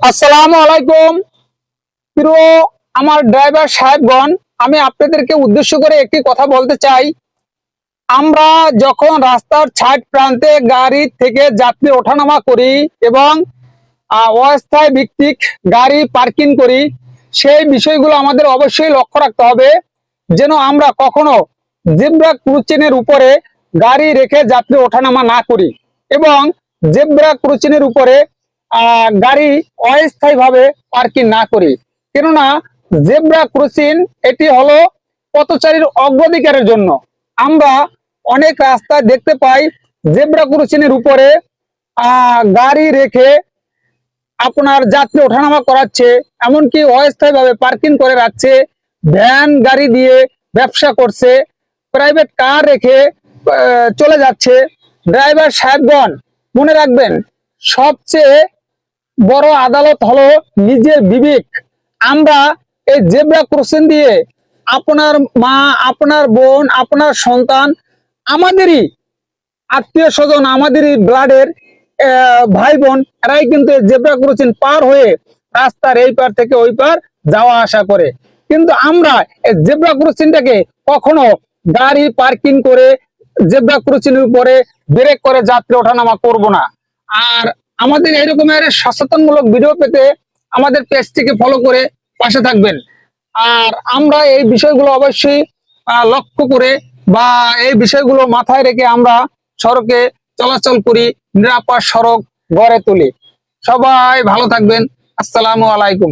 আসসালামু আলাইকুম প্রিয় আমার ড্রাইভার সাহেবগণ, আমি আপনাদেরকে উদ্দেশ্য করে একটি কথা বলতে চাই। আমরা যখন রাস্তার ছাদ প্রান্তে গাড়ি থেকে যাত্রী ওঠানামা করি এবং অস্থায়ী ভিত্তিক গাড়ি পার্কিং করি, সেই বিষয়গুলো আমাদের অবশ্যই লক্ষ্য রাখতে হবে যেন আমরা কখনো জেব্রা ক্রসিংয়ের উপরে গাড়ি রেখে যাত্রী ওঠানামা না করি এবং জেব্রা ক্রসিংয়ের উপরে গাড়ি অস্থায়ীভাবে পার্কিং না করি। কেননা জেব্রা ক্রসিং এটি হলো পথচারীর অগ্রাধিকারের জন্য। আমরা অনেক রাস্তায় দেখতে পাই জেব্রা ক্রসিংয়ের উপরে গাড়ি রেখে আপনার যাত্রী ওঠানামা করাচ্ছে, এমনকি অস্থায়ীভাবে পার্কিং করে রাখছে, ভ্যান গাড়ি দিয়ে ব্যবসা করছে, প্রাইভেট কার রেখে চলে যাচ্ছে। ড্রাইভার সাহেবগণ, মনে রাখবেন, সবচেয়ে বড় আদালত হলো নিজের বিবেক। আমরা এই জেব্রা ক্রসিং দিয়ে আপনার মা, আপনার বোন, আপনার সন্তান, আমাদেরই আত্মীয় স্বজন, আমাদেরই ব্লাডের ভাই বোন, এরাই কিন্তু জেব্রা ক্রসিং পার হয়ে রাস্তার এই পার থেকে ওই পার যাওয়া আসা করে। কিন্তু আমরা এই জেব্রা ক্রসিংটাকে কখনো গাড়ি পার্কিং করে জেব্রা ক্রসিং এর উপরে ব্রেক করে যাত্রী ওঠানামা করব না। আর আমাদের এরকমের সচেতনমূলক ভিডিও পেতে আমাদের পেজটিকে ফলো করে পাশে থাকবেন। আর আমরা এই বিষয়গুলো অবশ্যই লক্ষ্য করে বা এই বিষয়গুলো মাথায় রেখে আমরা সড়কে চলাচল করি, নিরাপদ সড়ক গড়ে তুলি। সবাই ভালো থাকবেন। আসসালামু আলাইকুম।